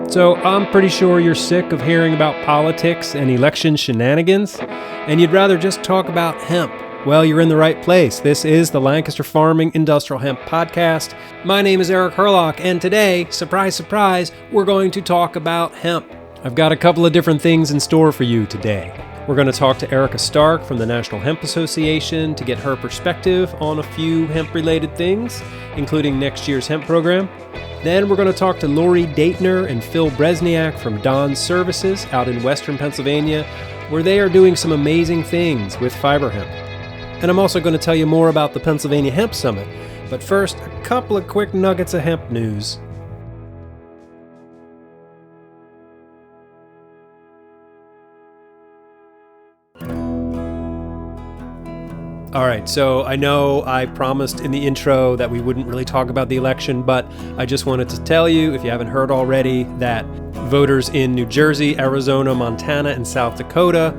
So I'm pretty sure you're sick of hearing about politics and election shenanigans, and you'd rather just talk about hemp. Well, you're in the right place. This is the Lancaster Farming Industrial Hemp Podcast. My name is Eric Herlock, and today, surprise, surprise, we're going to talk about hemp. I've got a couple of different things in store for you today. We're going to talk to Erica Stark from the National Hemp Association to get her perspective on a few hemp-related things, including next year's hemp program. Then we're going to talk to Lori Daytner and Phil Berezniak from Don's Services out in western Pennsylvania, where they are doing some amazing things with fiber hemp. And I'm also going to tell you more about the Pennsylvania Hemp Summit. But first, a couple of quick nuggets of hemp news. All right, so I know I promised in the intro that we wouldn't really talk about the election, but I just wanted to tell you, if you haven't heard already, that voters in New Jersey, Arizona, Montana, and South Dakota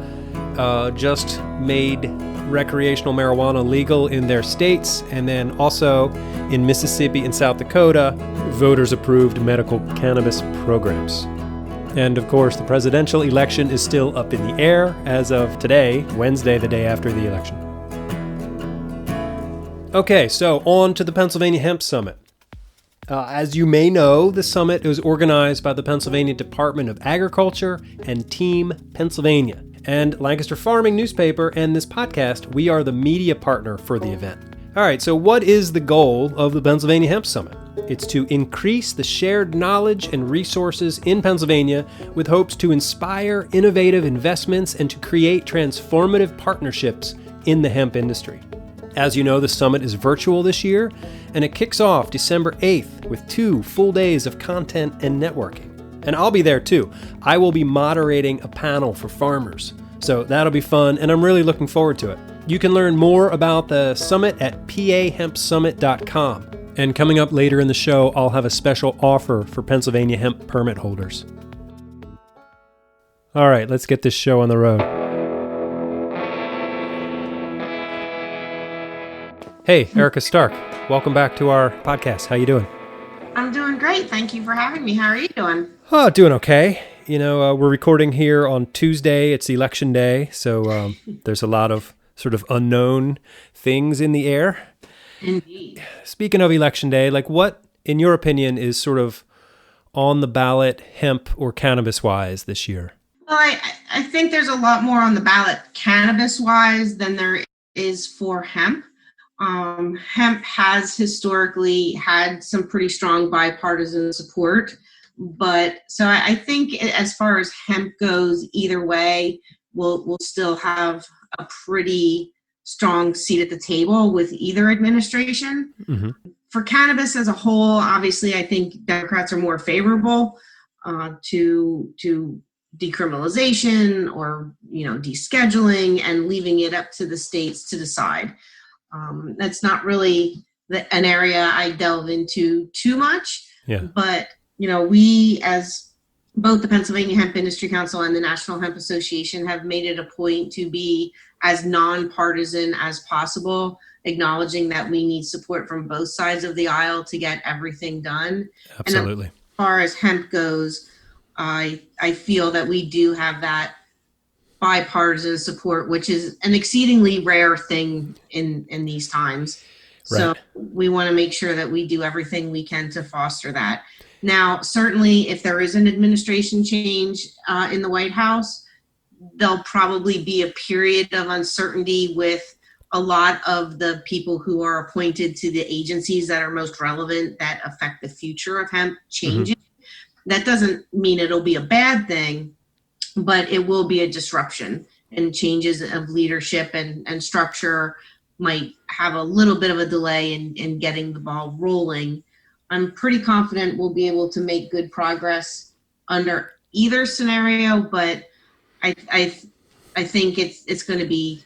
just made recreational marijuana legal in their states, and then also in Mississippi and South Dakota, voters approved medical cannabis programs. And of course, the presidential election is still up in the air as of today, Wednesday, the day after the election. Okay, so on to the Pennsylvania Hemp Summit. As you may know, the summit was organized by the Pennsylvania Department of Agriculture and Team Pennsylvania. And Lancaster Farming newspaper and this podcast, we are the media partner for the event. All right, so what is the goal of the Pennsylvania Hemp Summit? It's to increase the shared knowledge and resources in Pennsylvania with hopes to inspire innovative investments and to create transformative partnerships in the hemp industry. As you know, the summit is virtual this year, and it kicks off December 8th with 2 full days of content and networking. And I'll be there too. I will be moderating a panel for farmers. So that'll be fun, and I'm really looking forward to it. You can learn more about the summit at pahempsummit.com. And coming up later in the show, I'll have a special offer for Pennsylvania hemp permit holders. All right, let's get this show on the road. Hey, Erica Stark, welcome back to our podcast. How you doing? I'm doing great. Thank you for having me. How are you doing? Oh, doing okay. You know, we're recording here on Tuesday. It's election day, so there's a lot of sort of unknown things in the air. Indeed. Speaking of election day, like what, in your opinion, is sort of on the ballot hemp or cannabis-wise this year? Well, I think there's a lot more on the ballot cannabis-wise than there is for hemp. Hemp has historically had some pretty strong bipartisan support, but so I think as far as hemp goes, either way, we'll still have a pretty strong seat at the table with either administration. Mm-hmm. For cannabis as a whole, obviously, I think Democrats are more favorable to decriminalization or descheduling and leaving it up to the states to decide. That's not really an area I delve into too much, but we as both the Pennsylvania Hemp Industry Council and the National Hemp Association have made it a point to be as non-partisan as possible, acknowledging that we need support from both sides of the aisle to get everything done. Absolutely. And as far as hemp goes, I feel that we do have that bipartisan support, which is an exceedingly rare thing in these times. So we want to make sure that we do everything we can to foster that. Now, certainly if there is an administration change in the White House, there'll probably be a period of uncertainty with a lot of the people who are appointed to the agencies that are most relevant that affect the future of hemp changing. Mm-hmm. That doesn't mean it'll be a bad thing, but it will be a disruption, and changes of leadership and structure might have a little bit of a delay in getting the ball rolling. I'm pretty confident we'll be able to make good progress under either scenario, but I think it's going to be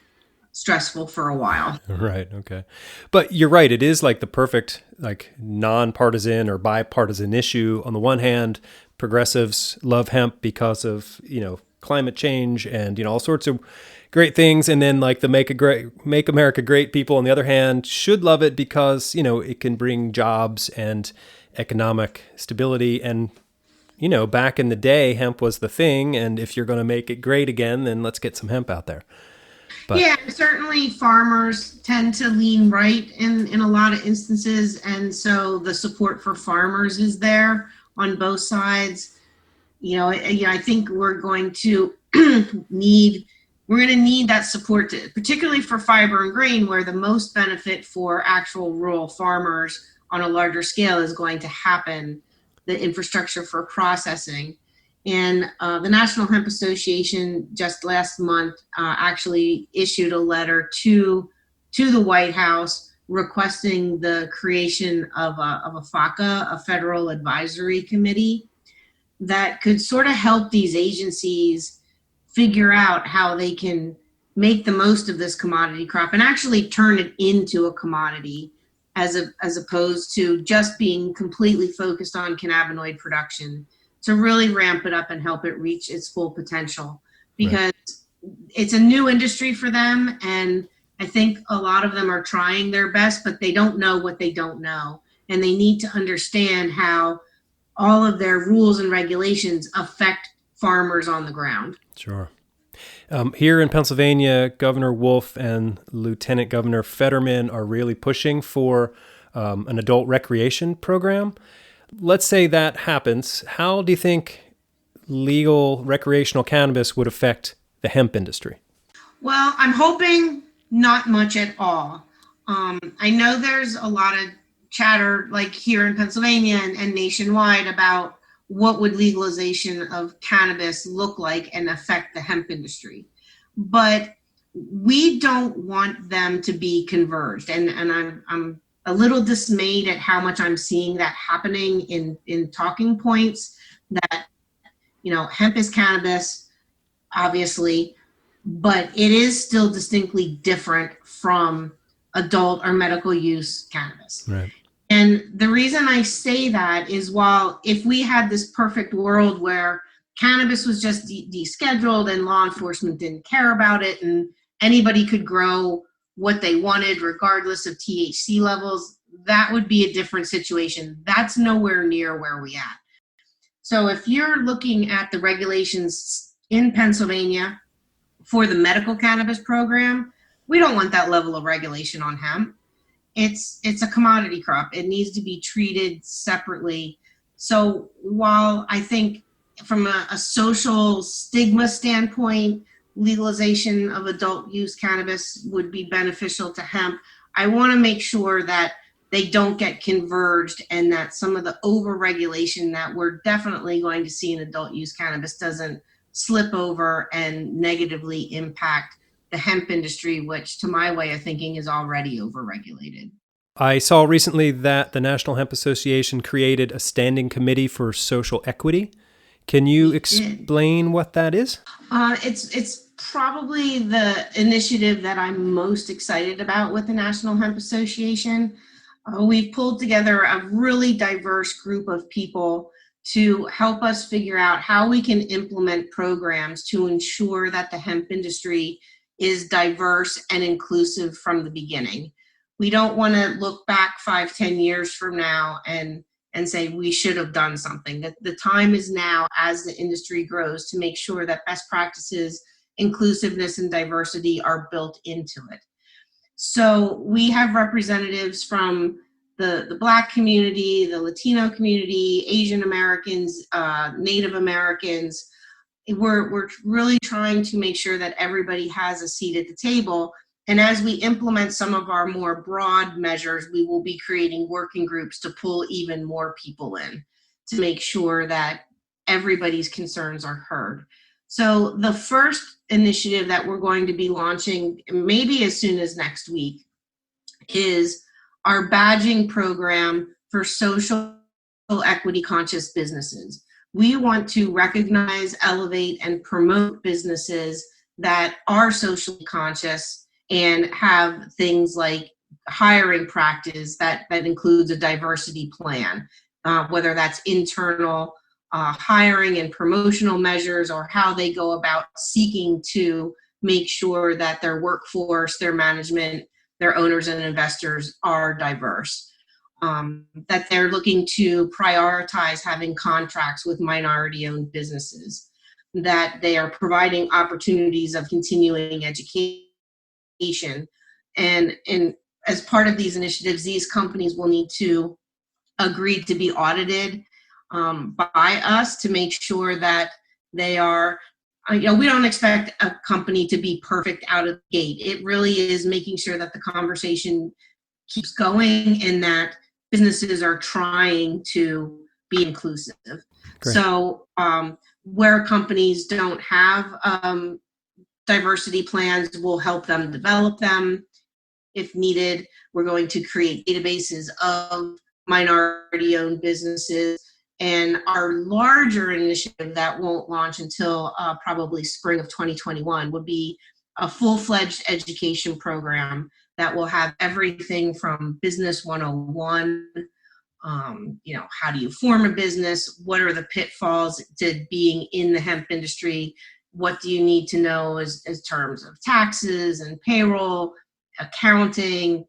stressful for a while. Right. Okay. But you're right. It is like the perfect, like non-partisan or bipartisan issue. On the one hand, progressives love hemp because of, climate change and, all sorts of great things. And then like the Make America Great people, on the other hand, should love it because, it can bring jobs and economic stability and back in the day, hemp was the thing. And if you're going to make it great again, then let's get some hemp out there. But Yeah, certainly farmers tend to lean right in a lot of instances. And so the support for farmers is there on both sides. I think we're going to need that support, particularly for fiber and grain, where the most benefit for actual rural farmers on a larger scale is going to happen, the infrastructure for processing. And the National Hemp Association just last month actually issued a letter to the White House requesting the creation of a FACA, a Federal Advisory Committee, that could sort of help these agencies figure out how they can make the most of this commodity crop and actually turn it into a commodity as opposed to just being completely focused on cannabinoid production, to really ramp it up and help it reach its full potential, because it's a new industry for them. And I think a lot of them are trying their best, but they don't know what they don't know. And they need to understand how all of their rules and regulations affect farmers on the ground. Sure. Here in Pennsylvania, Governor Wolf and Lieutenant Governor Fetterman are really pushing for an adult recreation program. Let's say that happens. How do you think legal recreational cannabis would affect the hemp industry? Well, I'm hoping not much at all. I know there's a lot of chatter, like here in Pennsylvania and nationwide, about what would legalization of cannabis look like and affect the hemp industry. But we don't want them to be converged. And I'm a little dismayed at how much I'm seeing that happening in talking points, that, hemp is cannabis, obviously, but it is still distinctly different from adult or medical use cannabis. Right. And the reason I say that is, while if we had this perfect world where cannabis was just descheduled and law enforcement didn't care about it and anybody could grow what they wanted regardless of THC levels, that would be a different situation. That's nowhere near where we at. So if you're looking at the regulations in Pennsylvania for the medical cannabis program, we don't want that level of regulation on hemp. It's a commodity crop. It needs to be treated separately. So while I think from a social stigma standpoint, legalization of adult use cannabis would be beneficial to hemp, I want to make sure that they don't get converged, and that some of the over-regulation that we're definitely going to see in adult use cannabis doesn't slip over and negatively impact the hemp industry, which to my way of thinking is already overregulated. I saw recently that the National Hemp Association created a standing committee for social equity. Can you explain what that is? It's probably the initiative that I'm most excited about with the National Hemp Association. We've pulled together a really diverse group of people to help us figure out how we can implement programs to ensure that the hemp industry is diverse and inclusive from the beginning. We don't want to look back 5-10 years from now and say we should have done something. That the time is now, as the industry grows, to make sure that best practices, inclusiveness, and diversity are built into it. So we have representatives from the Black community, the Latino community, Asian Americans, Native Americans. We're really trying to make sure that everybody has a seat at the table. And as we implement some of our more broad measures, we will be creating working groups to pull even more people in to make sure that everybody's concerns are heard. So the first initiative that we're going to be launching, maybe as soon as next week, is our badging program for social equity conscious businesses. We want to recognize, elevate, and promote businesses that are socially conscious and have things like hiring practice that includes a diversity plan, whether that's internal hiring and promotional measures, or how they go about seeking to make sure that their workforce, their management, their owners and investors are diverse. that they're looking to prioritize having contracts with minority-owned businesses, that they are providing opportunities of continuing education. And as part of these initiatives, these companies will need to agree to be audited by us to make sure that they are, we don't expect a company to be perfect out of the gate. It really is making sure that the conversation keeps going and that businesses are trying to be inclusive. Great. So where companies don't have diversity plans, we'll help them develop them. If needed, we're going to create databases of minority-owned businesses. And our larger initiative that won't launch until probably spring of 2021 would be a full-fledged education program that will have everything from Business 101, how do you form a business? What are the pitfalls to being in the hemp industry? What do you need to know as terms of taxes and payroll, accounting,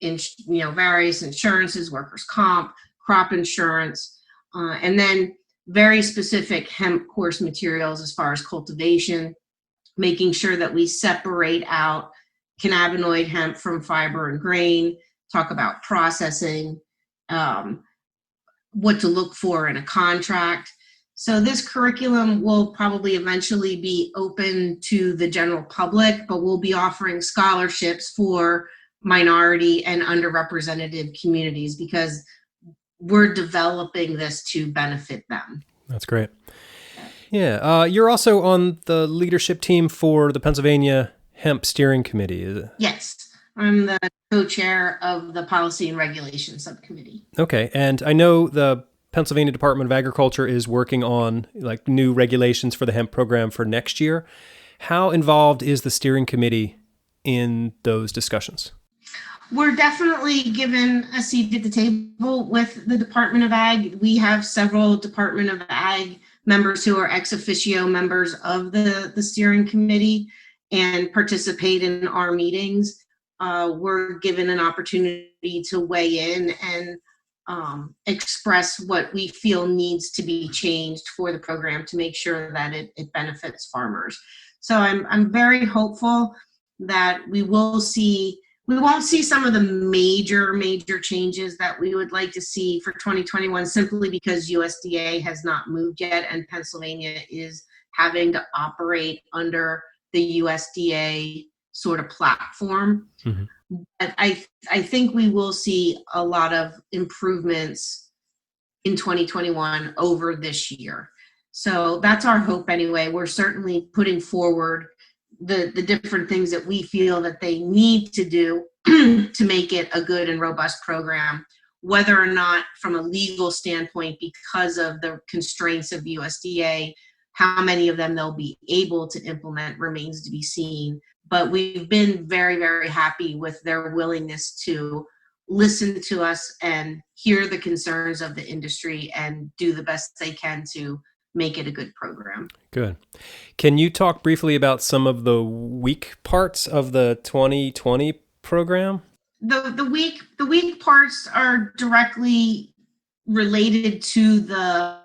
various insurances, workers' comp, crop insurance, and then very specific hemp course materials as far as cultivation, making sure that we separate out cannabinoid hemp from fiber and grain, talk about processing, what to look for in a contract. So this curriculum will probably eventually be open to the general public, but we'll be offering scholarships for minority and underrepresented communities because we're developing this to benefit them. That's great. Yeah. You're also on the leadership team for the Pennsylvania Hemp Steering Committee. Yes. I'm the co-chair of the Policy and Regulation Subcommittee. Okay. And I know the Pennsylvania Department of Agriculture is working on new regulations for the hemp program for next year. How involved is the steering committee in those discussions? We're definitely given a seat at the table with the Department of Ag. We have several Department of Ag members who are ex officio members of the steering committee and participate in our meetings. We're given an opportunity to weigh in and express what we feel needs to be changed for the program to make sure that it benefits farmers. So I'm very hopeful that we won't see some of the major changes that we would like to see for 2021 simply because USDA has not moved yet and Pennsylvania is having to operate under the USDA sort of platform. Mm-hmm. But I think we will see a lot of improvements in 2021 over this year. So that's our hope anyway. We're certainly putting forward the different things that we feel that they need to do to make it a good and robust program, whether or not from a legal standpoint, because of the constraints of USDA, how many of them they'll be able to implement remains to be seen. But we've been very, very happy with their willingness to listen to us and hear the concerns of the industry and do the best they can to make it a good program. Good. Can you talk briefly about some of the weak parts of the 2020 program? The weak parts are directly related to the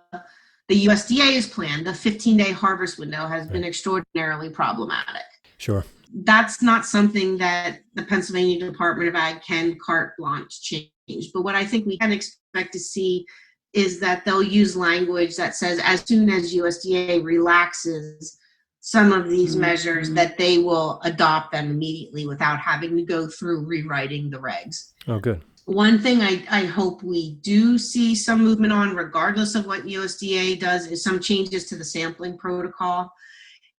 USDA's plan. The 15-day harvest window has been extraordinarily problematic. Sure. That's not something that the Pennsylvania Department of Ag can carte blanche change. But what I think we can expect to see is that they'll use language that says as soon as USDA relaxes some of these measures, that they will adopt them immediately without having to go through rewriting the regs. Oh, good. One thing I hope we do see some movement on, regardless of what USDA does, is some changes to the sampling protocol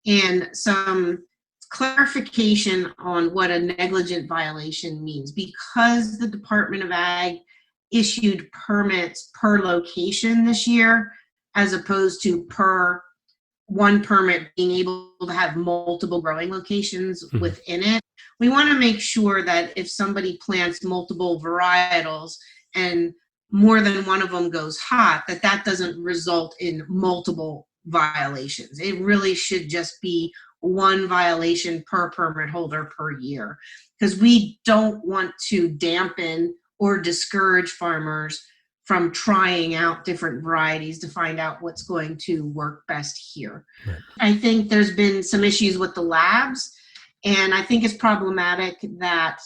and some clarification on what a negligent violation means. Because the Department of Ag issued permits per location this year, as opposed to per one permit being able to have multiple growing locations within it. We want to make sure that if somebody plants multiple varietals and more than one of them goes hot, that doesn't result in multiple violations. It really should just be one violation per permit holder per year, because we don't want to dampen or discourage farmers from trying out different varieties to find out what's going to work best here. Right. I think there's been some issues with the labs, and I think it's problematic that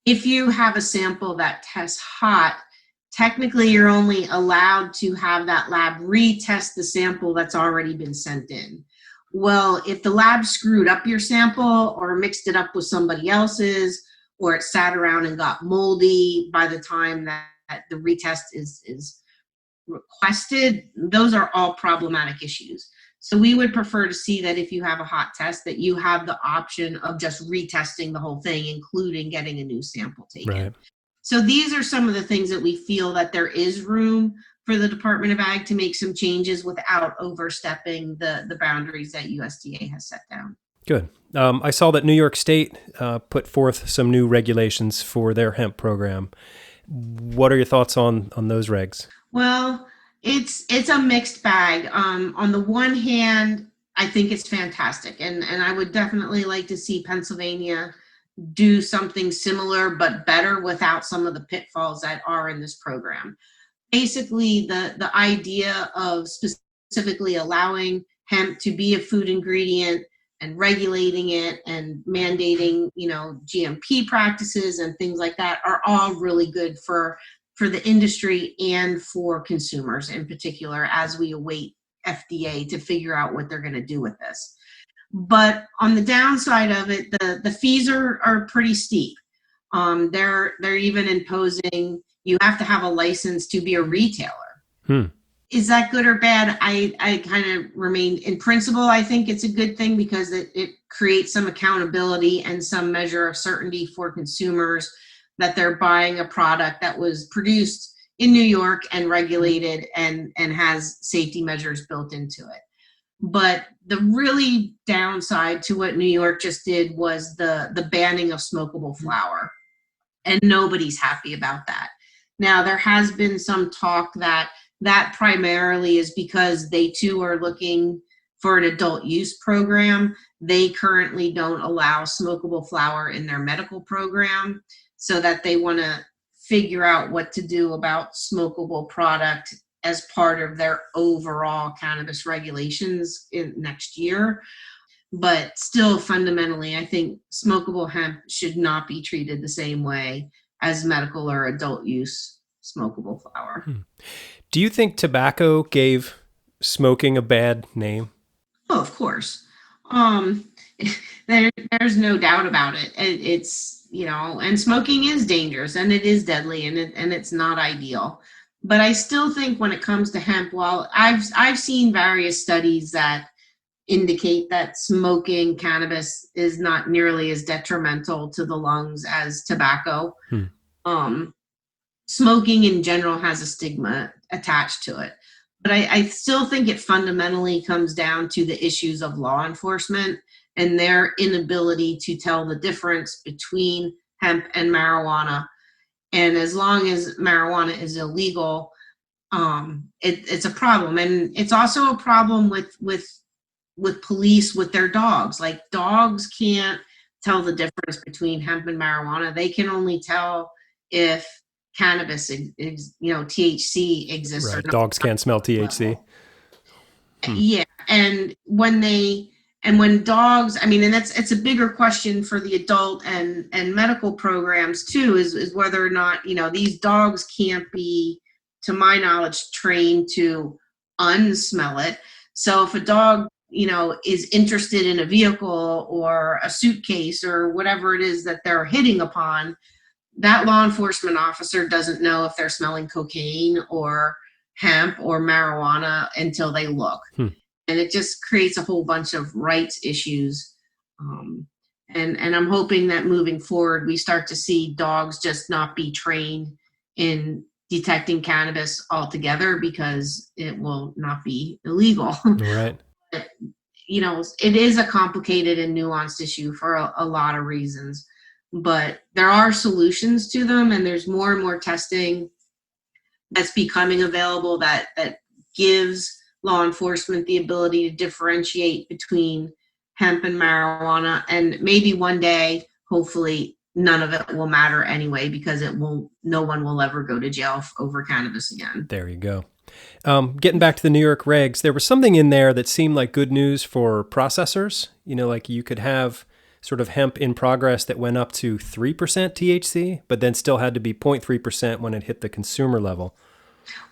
if you have a sample that tests hot, technically you're only allowed to have that lab retest the sample that's already been sent in. Well, if the lab screwed up your sample or mixed it up with somebody else's, or it sat around and got moldy by the time that the retest is requested, those are all problematic issues. So we would prefer to see that if you have a hot test, that you have the option of just retesting the whole thing, including getting a new sample taken. Right. So these are some of the things that we feel that there is room for the Department of Ag to make some changes without overstepping the boundaries that USDA has set down. Good. I saw that New York State put forth some new regulations for their hemp program. What are your thoughts on those regs? Well, it's a mixed bag. On the one hand, I think it's fantastic, and I would definitely like to see Pennsylvania do something similar but better without some of the pitfalls that are in this program. Basically, the idea of specifically allowing hemp to be a food ingredient and regulating it and mandating, GMP practices and things like that are all really good for the industry and for consumers in particular, as we await FDA to figure out what they're going to do with this. But on the downside of it, the fees are pretty steep. They're even imposing you have to have a license to be a retailer. Is that good or bad? I kind of remain in principle. I think it's a good thing because it creates some accountability and some measure of certainty for consumers that they're buying a product that was produced in New York and regulated and has safety measures built into it. But the really downside to what New York just did was the banning of smokable flower. And nobody's happy about that. Now, there has been some talk that primarily is because they too are looking for an adult use program. They currently don't allow smokable flower in their medical program, so that they want to figure out what to do about smokable product as part of their overall cannabis regulations in next year. But still, fundamentally, I think smokable hemp should not be treated the same way as medical or adult use smokable flower. Do you think tobacco gave smoking a bad name? Oh, of course. There's no doubt about it. It's, and smoking is dangerous and it is deadly and it's not ideal. But I still think when it comes to hemp, while I've seen various studies that indicate that smoking cannabis is not nearly as detrimental to the lungs as tobacco. Smoking in general has a stigma attached to it. But I still think it fundamentally comes down to the issues of law enforcement and their inability to tell the difference between hemp and marijuana. And as long as marijuana is illegal, it's a problem. And it's also a problem with police with their dogs. Like, dogs can't tell the difference between hemp and marijuana. They can only tell if cannabis, THC exists. Right. Or not. Dogs can't smell THC. Yeah. And when dogs, and it's a bigger question for the adult and medical programs too, is whether or not, these dogs can't be, to my knowledge, trained to unsmell it. So if a dog, is interested in a vehicle or a suitcase or whatever it is that they're hitting upon, that law enforcement officer doesn't know if they're smelling cocaine or hemp or marijuana until they look. And it just creates a whole bunch of rights issues. And I'm hoping that moving forward, we start to see dogs just not be trained in detecting cannabis altogether, because it will not be illegal. Right. It is a complicated and nuanced issue for a lot of reasons, but there are solutions to them, and there's more and more testing that's becoming available that gives law enforcement the ability to differentiate between hemp and marijuana. And maybe one day, hopefully, none of it will matter anyway, because no one will ever go to jail over cannabis again. There you go. Getting back to the New York regs, there was something in there that seemed like good news for processors. Like you could have sort of hemp in progress that went up to 3% THC, but then still had to be 0.3% when it hit the consumer level.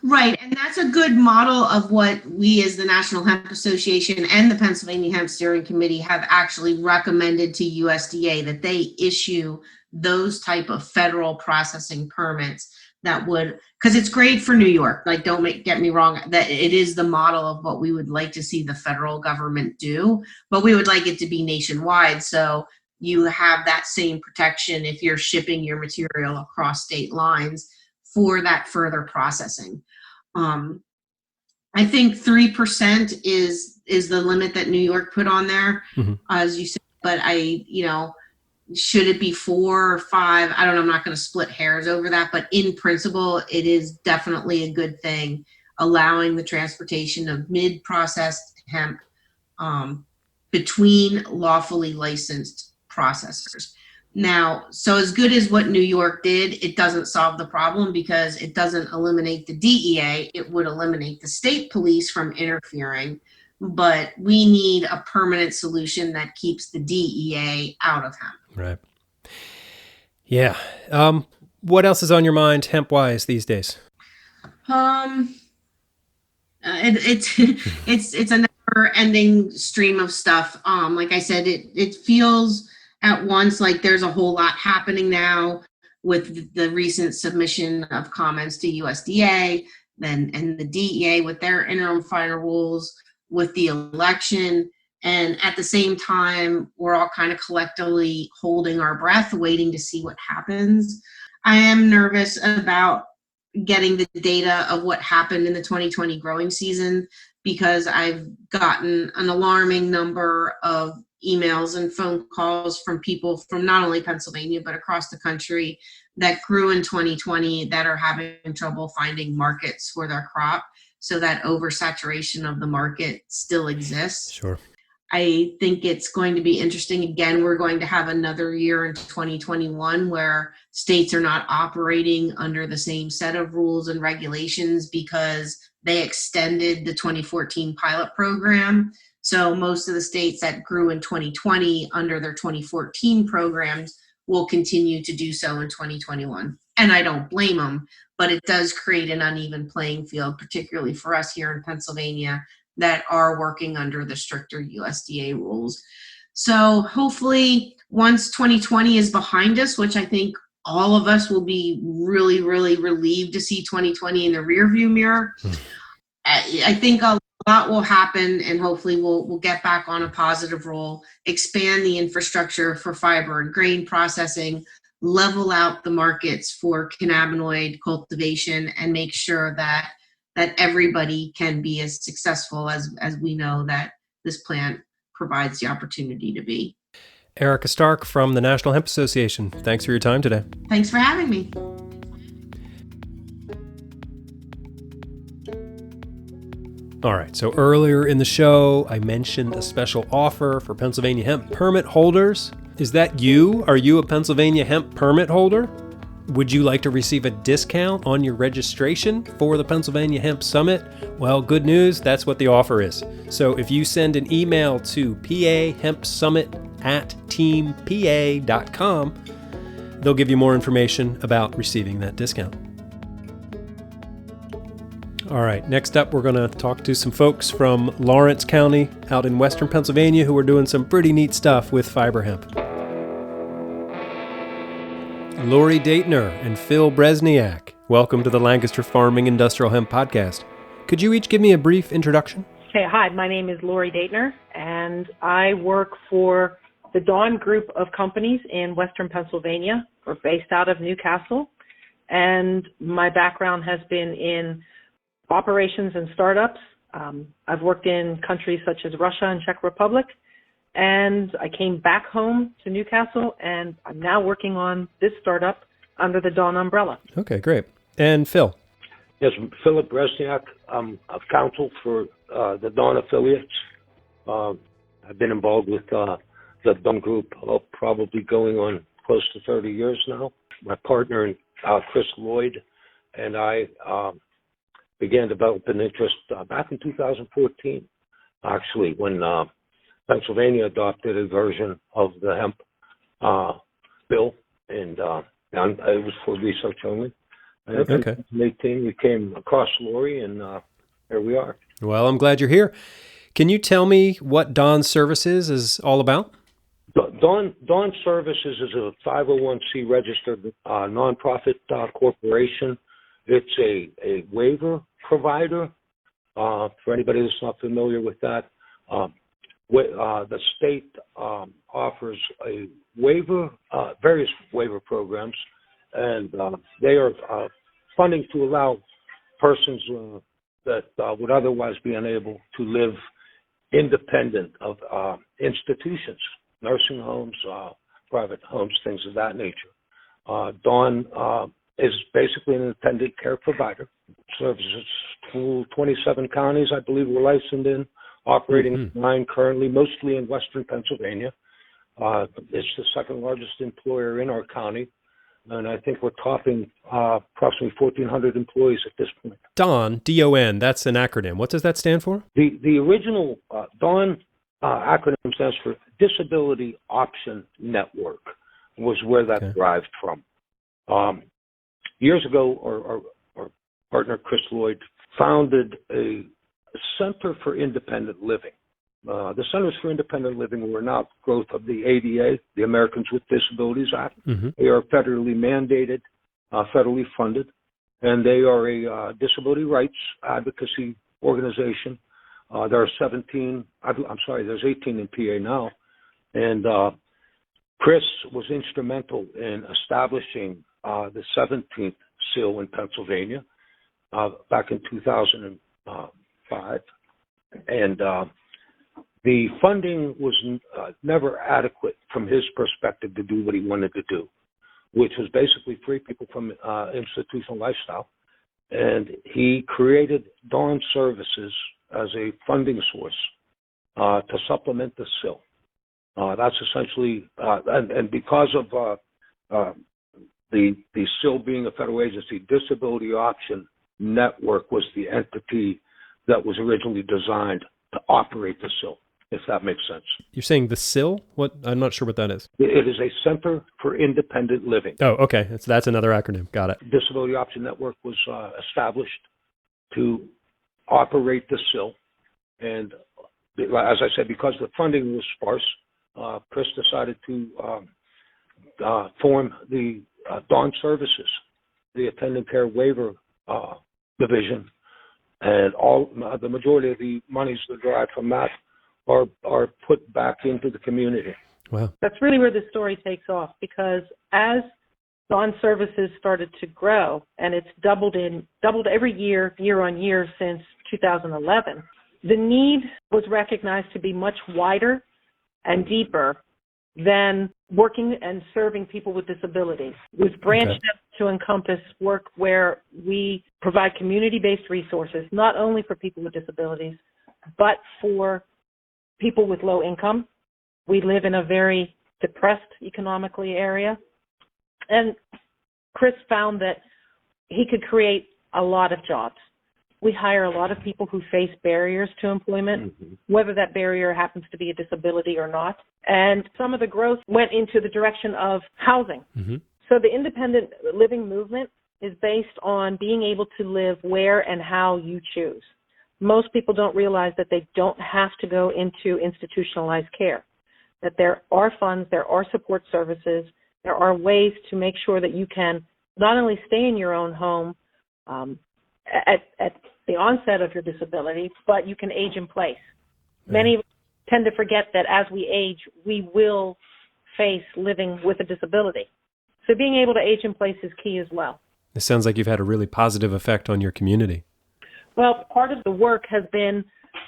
Right. And that's a good model of what we as the National Hemp Association and the Pennsylvania Hemp Steering Committee have actually recommended to USDA, that they issue those type of federal processing permits that would, because it's great for New York. Like, get me wrong, that it is the model of what we would like to see the federal government do, but we would like it to be nationwide. So you have that same protection if you're shipping your material across state lines for that further processing. I think 3% is the limit that New York put on there, as you said, but should it be 4 or 5? I don't know. I'm not going to split hairs over that, but in principle, it is definitely a good thing, allowing the transportation of mid-processed hemp between lawfully licensed processors. Now, so as good as what New York did, it doesn't solve the problem, because it doesn't eliminate the DEA. It would eliminate the state police from interfering, but we need a permanent solution that keeps the DEA out of hemp. Right. Yeah. What else is on your mind hemp-wise these days? It's a never-ending stream of stuff. Like I said, it feels at once like there's a whole lot happening now with the recent submission of comments to USDA, and the DEA with their interim final rules, with the election. And at the same time, we're all kind of collectively holding our breath, waiting to see what happens. I am nervous about getting the data of what happened in the 2020 growing season, because I've gotten an alarming number of emails and phone calls from people from not only Pennsylvania, but across the country that grew in 2020 that are having trouble finding markets for their crop. So that oversaturation of the market still exists. Sure. I think it's going to be interesting. Again, we're going to have another year in 2021 where states are not operating under the same set of rules and regulations, because they extended the 2014 pilot program. So most of the states that grew in 2020 under their 2014 programs will continue to do so in 2021. And I don't blame them, but it does create an uneven playing field, particularly for us here in Pennsylvania that are working under the stricter USDA rules. So hopefully once 2020 is behind us, which I think all of us will be really, really relieved to see 2020 in the rearview mirror, I think a lot will happen, and hopefully we'll get back on a positive roll, expand the infrastructure for fiber and grain processing, level out the markets for cannabinoid cultivation, and make sure that everybody can be as successful as we know that this plant provides the opportunity to be. Erica Stark from the National Hemp Association, thanks for your time today. Thanks for having me. All right, so earlier in the show, I mentioned a special offer for Pennsylvania hemp permit holders. Is that you? Are you a Pennsylvania hemp permit holder? Would you like to receive a discount on your registration for the Pennsylvania Hemp Summit? Well, good news, that's what the offer is. So if you send an email to pahempsummit@teampa.com, they'll give you more information about receiving that discount. All right, next up, we're going to talk to some folks from Lawrence County out in western Pennsylvania who are doing some pretty neat stuff with fiber hemp. Lori Daytner and Phil Berezniak, welcome to the Lancaster Farming Industrial Hemp Podcast. Could you each give me a brief introduction? Hey, hi, my name is Lori Daytner, and I work for the Dawn Group of companies in western Pennsylvania. We're based out of Newcastle, and my background has been in operations and startups. I've worked in countries such as Russia and Czech Republic, and I came back home to Newcastle, and I'm now working on this startup under the Dawn umbrella. Okay, great. And Phil? Yes, Philip Berezniak. I'm a counsel for the Dawn affiliates. I've been involved with the Dawn Group probably going on close to 30 years now. My partner, Chris Lloyd, and I began developing interest back in 2014, actually, when Pennsylvania adopted a version of the hemp bill, and it was for research only. And in 2018, we came across Lori, and here we are. Well, I'm glad you're here. Can you tell me what Dawn Services is all about? Dawn Services is a 501c registered nonprofit corporation. It's a waiver provider. For anybody that's not familiar with that, the state offers a waiver, various waiver programs, and they are funding to allow persons that would otherwise be unable to live independent of institutions, nursing homes, private homes, things of that nature. Dawn is basically an independent care provider. Services 27 counties, I believe, we're licensed in, operating 9 currently, mostly in western Pennsylvania. It's the second largest employer in our county, and I think we're topping approximately 1,400 employees at this point. Dawn, D-O-N, that's an acronym. What does that stand for? The original Dawn acronym stands for Disability Option Network, was where that derived from. Years ago, our partner Chris Lloyd founded a Center for Independent Living. The Centers for Independent Living were an outgrowth of the ADA, the Americans with Disabilities Act. They are federally mandated, federally funded, and they are a disability rights advocacy organization. There are there's 18 in PA now. And Chris was instrumental in establishing the 17th SIL in Pennsylvania back in 2005. And the funding was never adequate from his perspective to do what he wanted to do, which was basically free people from institutional lifestyle. And he created Dawn Services as a funding source to supplement the SIL. That's essentially, and because of the SIL being a federal agency, Disability Option Network was the entity that was originally designed to operate the SIL, if that makes sense. You're saying the SIL? What? I'm not sure what that is. It is a Center for Independent Living. Oh, okay. That's another acronym. Got it. Disability Option Network was established to operate the SIL. And as I said, because the funding was sparse, Chris decided to form the Dawn Services, the Attendant Care Waiver Division. And the majority of the monies that derived from that are put back into the community. Wow. That's really where the story takes off, because as Dawn Services started to grow, and it's doubled every year on year since 2011, the need was recognized to be much wider and deeper than working and serving people with disabilities. We've branched out to encompass work where we provide community-based resources, not only for people with disabilities, but for people with low income. We live in a very depressed economically area. And Chris found that he could create a lot of jobs. We hire a lot of people who face barriers to employment, whether that barrier happens to be a disability or not. And some of the growth went into the direction of housing. So the independent living movement is based on being able to live where and how you choose. Most people don't realize that they don't have to go into institutionalized care, that there are funds, there are support services, there are ways to make sure that you can not only stay in your own home at the onset of your disability, but you can age in place. Many tend to forget that as we age, we will face living with a disability. So being able to age in place is key as well. It sounds like you've had a really positive effect on your community. Well, part of the work has been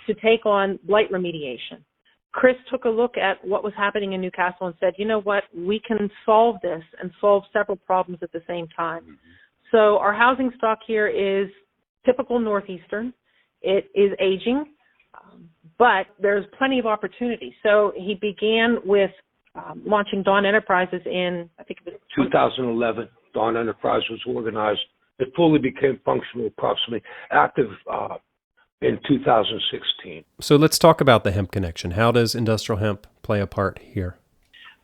to take on blight remediation. Chris took a look at what was happening in Newcastle and said, you know what, we can solve this and solve several problems at the same time. So our housing stock here is typical Northeastern. It is aging, but there's plenty of opportunity. So he began with launching Dawn Enterprises in, I think it was 2011. Dawn Enterprise was organized. It fully became functional, approximately active in 2016. So let's talk about the hemp connection. How does industrial hemp play a part here?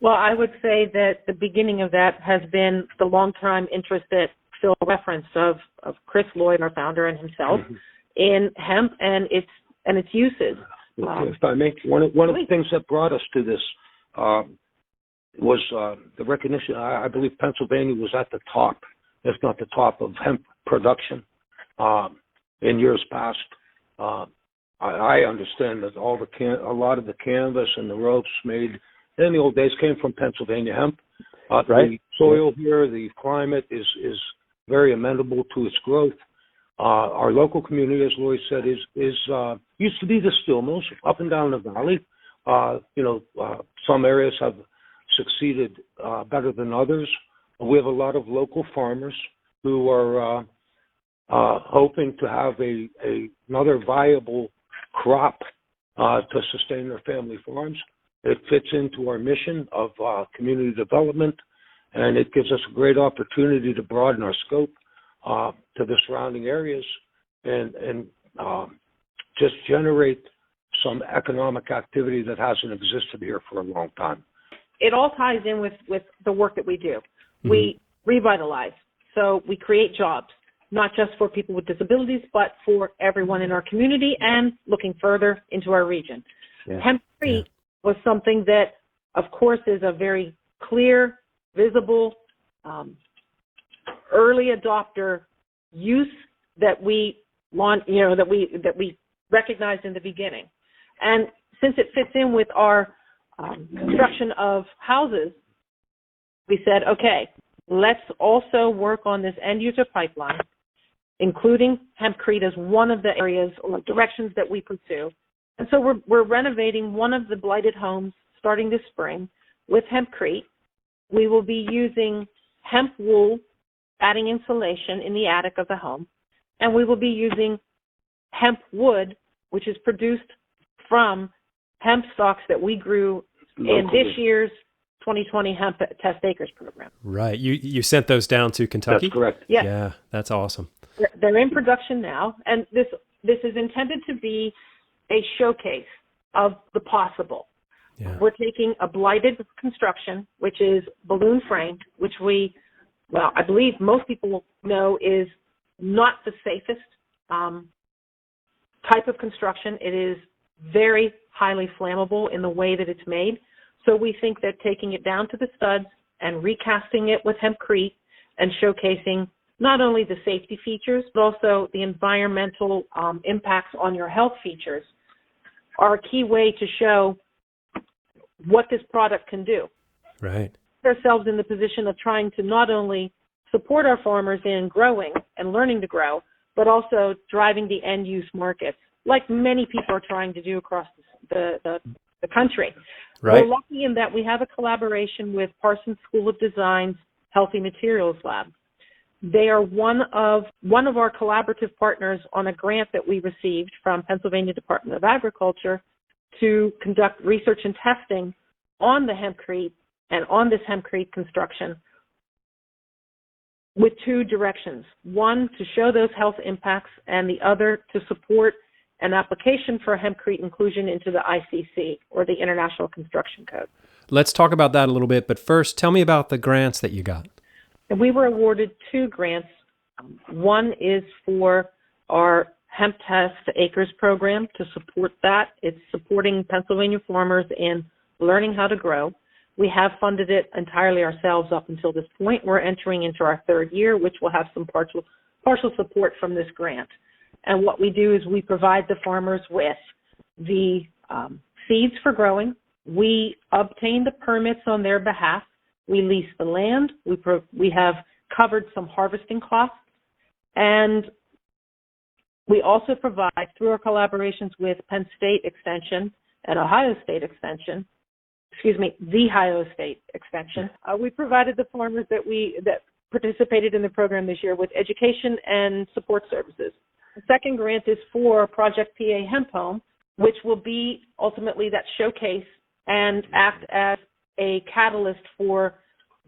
Well, I would say that the beginning of that has been the long-time interest that Phil referenced of Chris Lloyd, our founder, and himself in hemp and its uses. If I may, one of the things that brought us to this was the recognition. I believe Pennsylvania was at the top, if not the top, of hemp production in years past. I understand that a lot of the canvas and the ropes made in the old days came from Pennsylvania hemp. Right. The soil here, the climate is very amenable to its growth. Our local community, as Lori said, is used to be the steel mills up and down the valley. Some areas have succeeded better than others. We have a lot of local farmers who are hoping to have another viable crop to sustain their family farms. It fits into our mission of community development, and it gives us a great opportunity to broaden our scope to the surrounding areas and just generate some economic activity that hasn't existed here for a long time. It all ties in with the work that we do. Mm-hmm. We revitalize. So we create jobs, not just for people with disabilities, but for everyone in our community and looking further into our region. Yeah. Hemp-free was something that, of course, is a very clear, visible, early adopter use that we want, that we recognized in the beginning. And since it fits in with our construction of houses, we said, okay, let's also work on this end user pipeline, including hempcrete as one of the areas or directions that we pursue. And so we're renovating one of the blighted homes starting this spring with hempcrete. We will be using hemp wool, adding insulation in the attic of the home, and we will be using hemp wood, which is produced from hemp stalks that we grew locally in this year's 2020 Hemp Test Acres program. Right. You sent those down to Kentucky? That's correct. Yes. Yeah, that's awesome. They're in production now, and this is intended to be a showcase of the possible. Yeah. We're taking a blighted construction, which is balloon framed, which I believe most people know is not the safest type of construction. It is very highly flammable in the way that it's made. So we think that taking it down to the studs and recasting it with hempcrete and showcasing not only the safety features, but also the environmental impacts on your health features are a key way to show what this product can do. Right. Ourselves in the position of trying to not only support our farmers in growing and learning to grow, but also driving the end use markets, like many people are trying to do across the country. Right. We're lucky in that we have a collaboration with Parsons School of Design's Healthy Materials Lab. They are one of our collaborative partners on a grant that we received from Pennsylvania Department of Agriculture to conduct research and testing on the hempcrete and on this hempcrete construction with two directions. One, to show those health impacts, and the other to support an application for hempcrete inclusion into the ICC, or the International Construction Code. Let's talk about that a little bit, but first, tell me about the grants that you got. And we were awarded two grants. One is for our Hemp Test Acres program to support that. It's supporting Pennsylvania farmers in learning how to grow. We have funded it entirely ourselves up until this point. We're entering into our third year, which will have some partial support from this grant. And what we do is we provide the farmers with the seeds for growing. We obtain the permits on their behalf. We lease the land. We have covered some harvesting costs. And we also provide, through our collaborations with Penn State Extension and Ohio State Extension, the Ohio State Extension, we provided the farmers that participated in the program this year with education and support services. The second grant is for Project PA Hemp Home, which will be ultimately that showcase and act as a catalyst for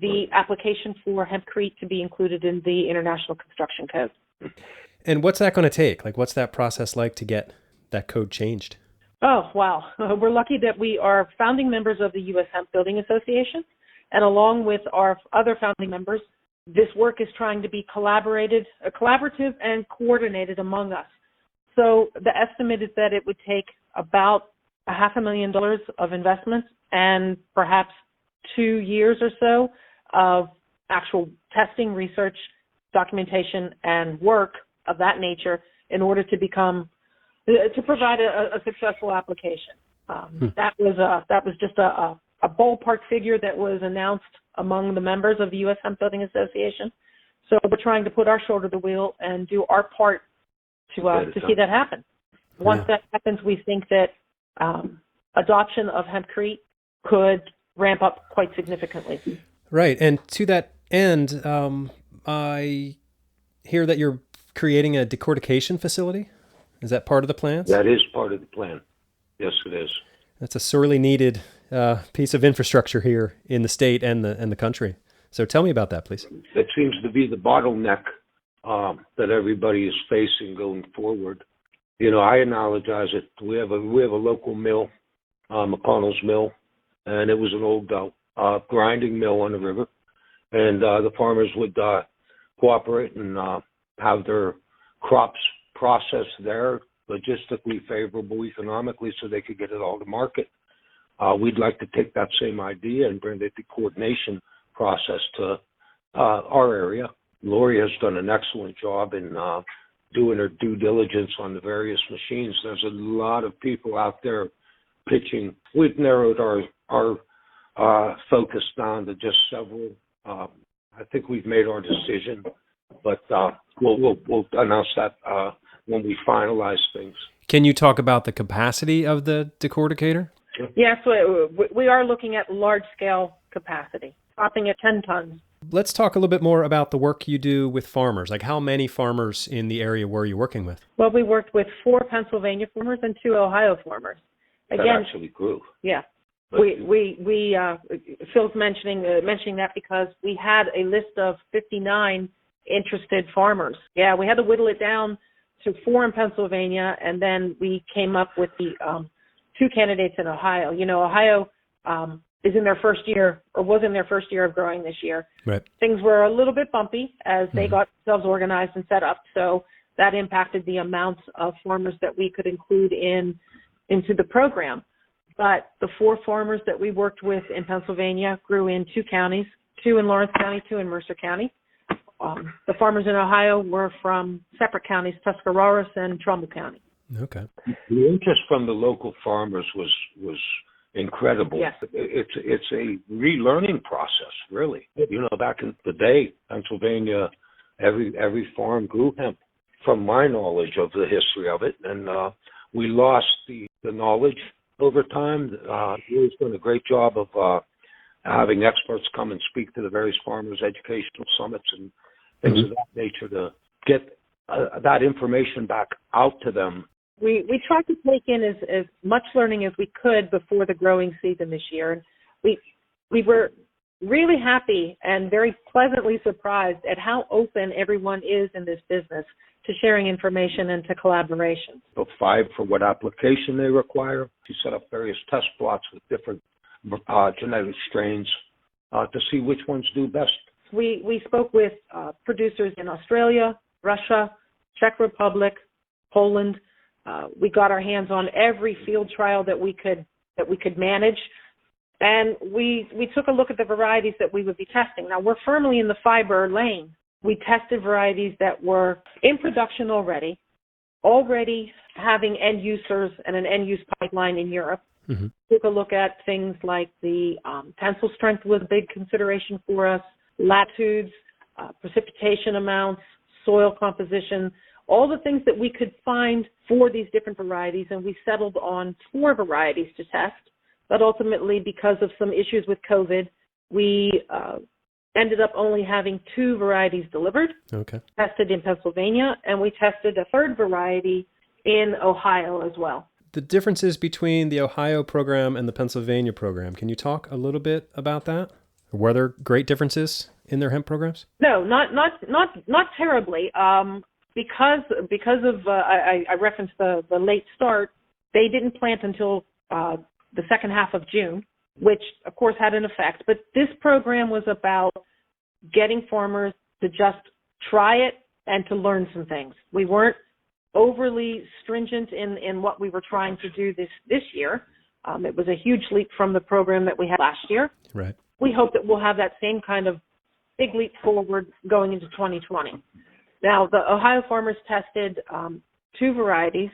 the application for hempcrete to be included in the International Construction Code. And what's that going to take? Like, what's that process like to get that code changed? Oh, wow. We're lucky that we are founding members of the U.S. Hemp Building Association. And along with our other founding members, this work is trying to be collaborative and coordinated among us. So the estimate is that it would take about $500,000 of investments and perhaps 2 years or so of actual testing, research, documentation, and work of that nature in order to provide a successful application. That was just a ballpark figure that was announced among the members of the U.S. Hemp Building Association. So we're trying to put our shoulder to the wheel and do our part to see that happen. Once that happens, we think that adoption of hempcrete could ramp up quite significantly. Right. And to that end, I hear that you're creating a decortication facility. Is that part of the plans? That is part of the plan. Yes, it is. That's a sorely needed piece of infrastructure here in the state and the country. So tell me about that, please. It seems to be the bottleneck that everybody is facing going forward. You know, I analogize it. We have a local mill, McConnell's Mill, and it was an old grinding mill on the river. And the farmers would cooperate and have their crops processed there, logistically favorable, economically, so they could get it all to market. We'd like to take that same idea and bring the coordination process to our area. Lori has done an excellent job in doing her due diligence on the various machines. There's a lot of people out there pitching. We've narrowed our focus down to just several. I think we've made our decision, but we'll announce that when we finalize things. Can you talk about the capacity of the decorticator? Yes, we are looking at large-scale capacity, stopping at 10 tons. Let's talk a little bit more about the work you do with farmers. Like, how many farmers in the area were you working with? Well, we worked with 4 Pennsylvania farmers and 2 Ohio farmers. Again, that actually grew. Yeah. Phil's mentioning that because we had a list of 59 interested farmers. Yeah, we had to whittle it down to 4 in Pennsylvania, and then we came up with the 2 candidates in Ohio. You know, Ohio is in their first year, or was in their first year of growing this year. Right. Things were a little bit bumpy as they got themselves organized and set up, so that impacted the amounts of farmers that we could include into the program. But the 4 farmers that we worked with in Pennsylvania grew in 2 counties, 2 in Lawrence County, 2 in Mercer County. The farmers in Ohio were from separate counties, Tuscarawas and Trumbull County. Okay. The interest from the local farmers was incredible. Yes. It's a relearning process, really. You know, back in the day, Pennsylvania, every farm grew hemp, from my knowledge of the history of it, and we lost the knowledge over time. He's done a great job of having experts come and speak to the various farmers' educational summits and things of that nature to get that information back out to them. We tried to take in as much learning as we could before the growing season this year. And we were really happy and very pleasantly surprised at how open everyone is in this business to sharing information and to collaboration. So 5 for what application they require. To set up various test plots with different genetic strains to see which ones do best. We spoke with producers in Australia, Russia, Czech Republic, Poland. We got our hands on every field trial that we could manage, and we took a look at the varieties that we would be testing. Now, we're firmly in the fiber lane. We tested varieties that were in production already having end users and an end use pipeline in Europe. Mm-hmm. Took a look at things like the tensile strength was a big consideration for us, latitudes, precipitation amounts, soil composition, all the things that we could find for these different varieties, and we settled on 4 varieties to test. But ultimately, because of some issues with COVID, we ended up only having 2 varieties delivered, tested in Pennsylvania, and we tested a 3rd variety in Ohio as well. The differences between the Ohio program and the Pennsylvania program. Can you talk a little bit about that? Were there great differences in their hemp programs? No, not terribly. Because of I referenced the late start. They didn't plant until the second half of June, which of course had an effect. But this program was about getting farmers to just try it and to learn some things. We weren't overly stringent in what we were trying to do this year. It was a huge leap from the program that we had last year. Right. We hope that we'll have that same kind of big leap forward going into 2020. Now, the Ohio farmers tested 2 varieties.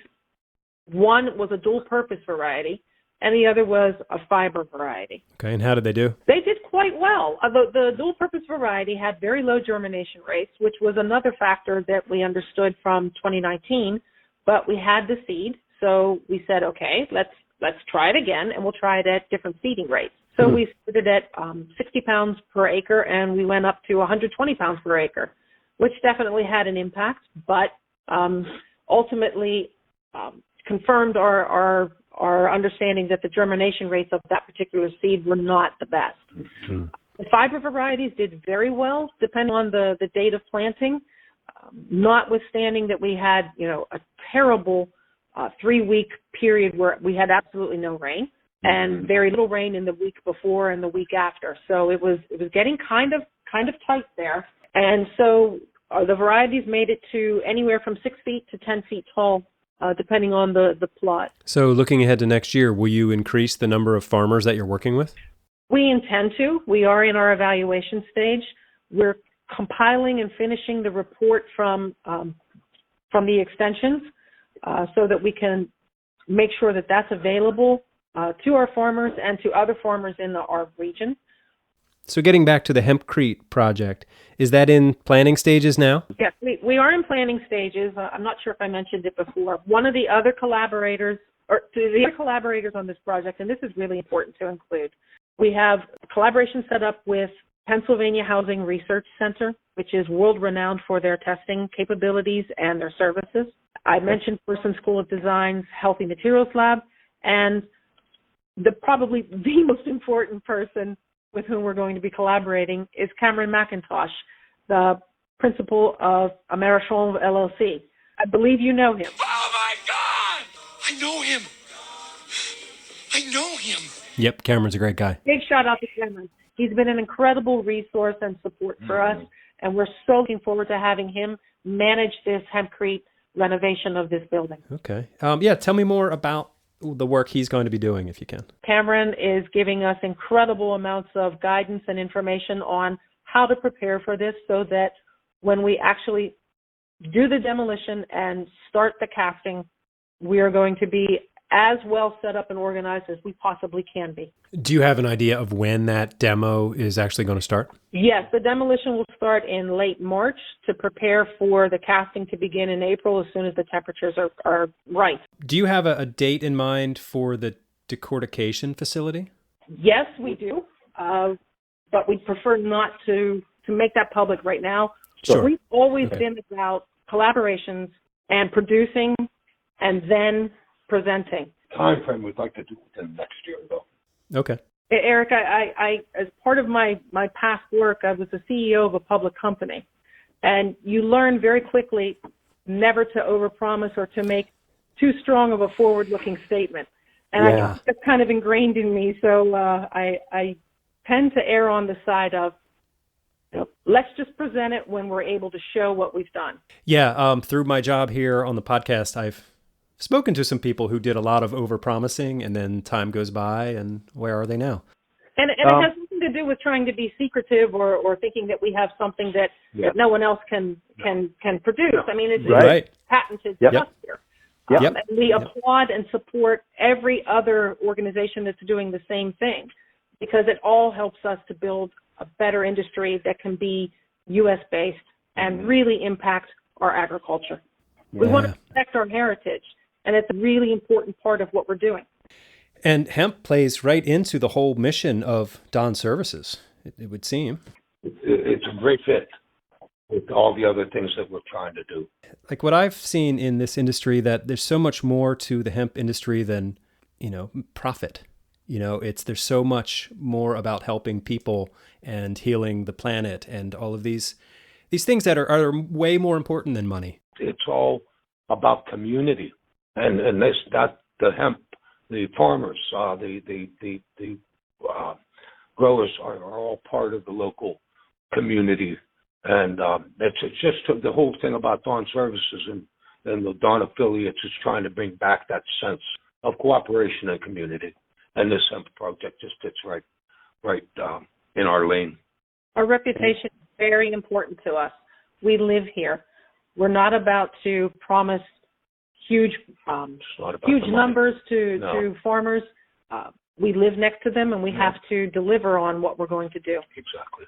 One was a dual-purpose variety, and the other was a fiber variety. Okay, and how did they do? They did quite well. The dual-purpose variety had very low germination rates, which was another factor that we understood from 2019, but we had the seed, so we said, okay, let's try it again, and we'll try it at different seeding rates. So we started at 60 pounds per acre, and we went up to 120 pounds per acre, which definitely had an impact, but ultimately confirmed our understanding that the germination rates of that particular seed were not the best. Mm-hmm. The fiber varieties did very well, depending on the date of planting, notwithstanding that we had, a terrible 3-week period where we had absolutely no rain and very little rain in the week before and the week after. So it was getting kind of tight there. And so the varieties made it to anywhere from 6 feet to 10 feet tall, depending on the plot. So looking ahead to next year, will you increase the number of farmers that you're working with? We intend to. We are in our evaluation stage. We're compiling and finishing the report from the extensions so that we can make sure that that's available to our farmers and to other farmers in our region. So getting back to the Hempcrete project, is that in planning stages now? Yes, we are in planning stages. I'm not sure if I mentioned it before. One of the other collaborators, on this project, and this is really important to include, we have collaboration set up with Pennsylvania Housing Research Center, which is world-renowned for their testing capabilities and their services. I mentioned Person School of Design's Healthy Materials Lab, and probably the most important person with whom we're going to be collaborating is Cameron McIntosh, the principal of Americhon LLC. I believe you know him. Oh my God! I know him. Yep, Cameron's a great guy. Big shout out to Cameron. He's been an incredible resource and support for us, and we're so looking forward to having him manage this Hempcrete renovation of this building. Okay. Tell me more about the work he's going to be doing, if you can. Cameron is giving us incredible amounts of guidance and information on how to prepare for this so that when we actually do the demolition and start the casting, we are going to be as well set up and organized as we possibly can be. Do you have an idea of when that demo is actually going to start? Yes, the demolition will start in late March to prepare for the casting to begin in April as soon as the temperatures are right. Do you have a date in mind for the decortication facility? Yes, we do, but we'd prefer not to make that public right now. Sure. We've always been about collaborations and producing and then presenting. Time frame we'd like to do within next year, though. Okay. Eric, I as part of my past work, I was the CEO of a public company, and you learn very quickly never to overpromise or to make too strong of a forward-looking statement. And I think that's kind of ingrained in me, so I tend to err on the side of, let's just present it when we're able to show what we've done. Yeah, through my job here on the podcast, I've spoken to some people who did a lot of overpromising, and then time goes by, and where are they now? And it has nothing to do with trying to be secretive or thinking that we have something that no one else can produce. I mean, it's patented stuff here. And we applaud and support every other organization that's doing the same thing, because it all helps us to build a better industry that can be U.S.-based and really impact our agriculture. We want to protect our heritage, and it's a really important part of what we're doing. And hemp plays right into the whole mission of Don Services, it would seem. It's a great fit. with all the other things that we're trying to do. Like what I've seen in this industry, that there's so much more to the hemp industry than, profit. There's so much more about helping people and healing the planet and all of these things that are way more important than money. It's all about community, and the hemp, the farmers, the growers are all part of the local community, and it's just the whole thing about Dawn Services and the Dawn affiliates is trying to bring back that sense of cooperation and community, and this hemp project just fits right in our lane. Our reputation is very important to us. We live here. We're not about to promise huge numbers to farmers. We live next to them, and we have to deliver on what we're going to do. Exactly.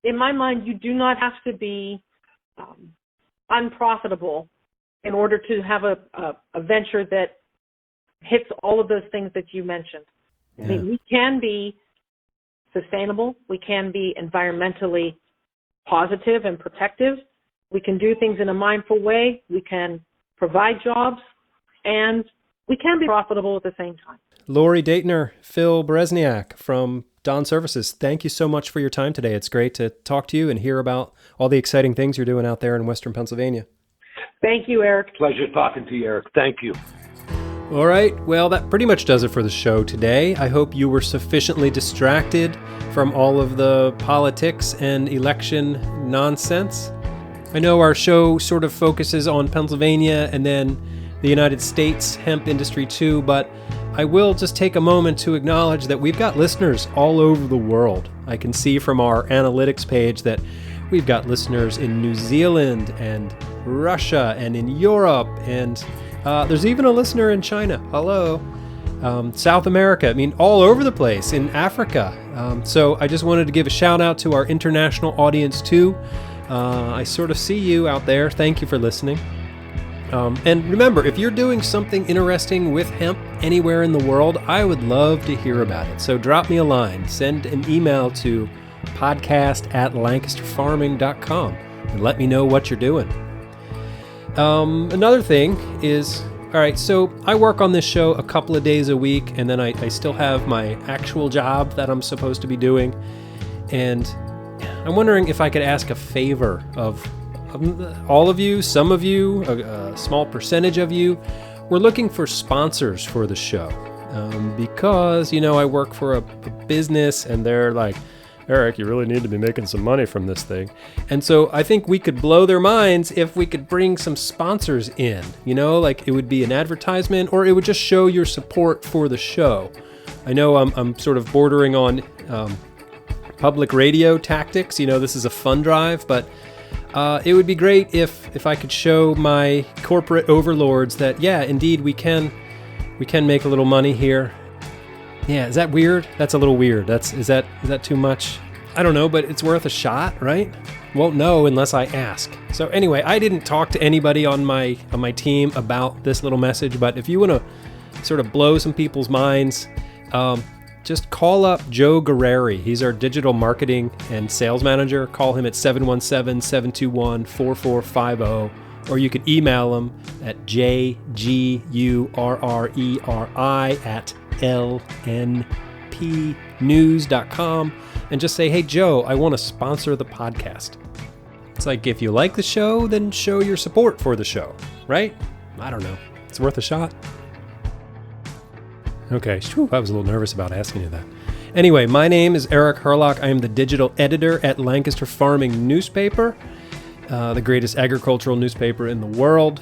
In my mind, you do not have to be unprofitable in order to have a venture that hits all of those things that you mentioned. Yeah. I mean, we can be sustainable. We can be environmentally positive and protective. We can do things in a mindful way. We can provide jobs, and we can be profitable at the same time. Lori Daytner, Phil Berezniak from Dawn Services, thank you so much for your time today. It's great to talk to you and hear about all the exciting things you're doing out there in Western Pennsylvania. Thank you, Eric. Pleasure talking to you, Eric. Thank you. All right, well, that pretty much does it for the show today. I hope you were sufficiently distracted from all of the politics and election nonsense. I know our show sort of focuses on Pennsylvania and then the United States hemp industry too, but I will just take a moment to acknowledge that we've got listeners all over the world. I can see from our analytics page that we've got listeners in New Zealand and Russia and in Europe, and there's even a listener in China. Hello. South America, all over the place, in Africa. So I just wanted to give a shout out to our international audience too. I sort of see you out there. Thank you for listening. And remember, if you're doing something interesting with hemp anywhere in the world, I would love to hear about it. So drop me a line, send an email to podcast@lancasterfarming.com and let me know what you're doing. Another thing is, all right, so I work on this show a couple of days a week, and then I still have my actual job that I'm supposed to be doing. And I'm wondering if I could ask a favor of all of you, some of you, a small percentage of you. We're looking for sponsors for the show because, I work for a business, and they're like, Eric, you really need to be making some money from this thing. And so I think we could blow their minds if we could bring some sponsors in, like it would be an advertisement, or it would just show your support for the show. I know I'm sort of bordering on public radio tactics. This is a fund drive, but it would be great if I could show my corporate overlords that, yeah, indeed, we can make a little money here. Yeah, is that weird? That's a little weird. Is that too much? I don't know, but it's worth a shot, right? Won't know unless I ask. So anyway, I didn't talk to anybody on my team about this little message, but if you want to sort of blow some people's minds, just call up Joe Guerreri. He's our digital marketing and sales manager. Call him at 717-721-4450, or you can email him at jgurreri@lnpnews.com and just say, hey, Joe, I want to sponsor the podcast. It's like, if you like the show, then show your support for the show, right? I don't know. It's worth a shot. Okay, I was a little nervous about asking you that. Anyway, my name is Eric Herlock. I am the digital editor at Lancaster Farming Newspaper, the greatest agricultural newspaper in the world.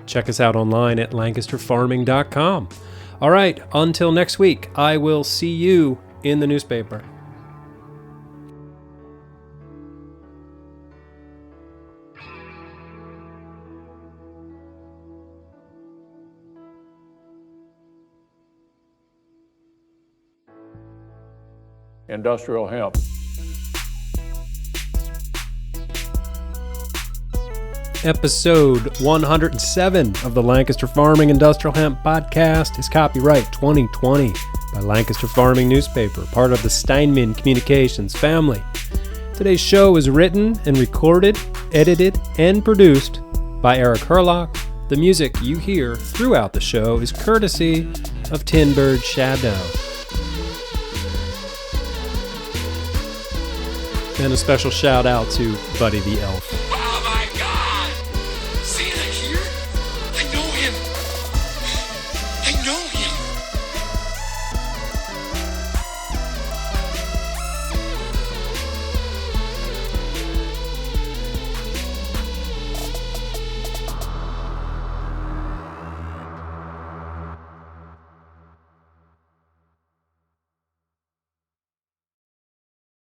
Check us out online at lancasterfarming.com. All right, until next week, I will see you in the newspaper. Industrial hemp. Episode 107 of the Lancaster Farming Industrial Hemp Podcast is copyright 2020 by Lancaster Farming Newspaper, part of the Steinman Communications family. Today's show is written and recorded, edited, and produced by Eric Herlock. The music you hear throughout the show is courtesy of Tin Bird Shadow. And a special shout out to Buddy the Elf.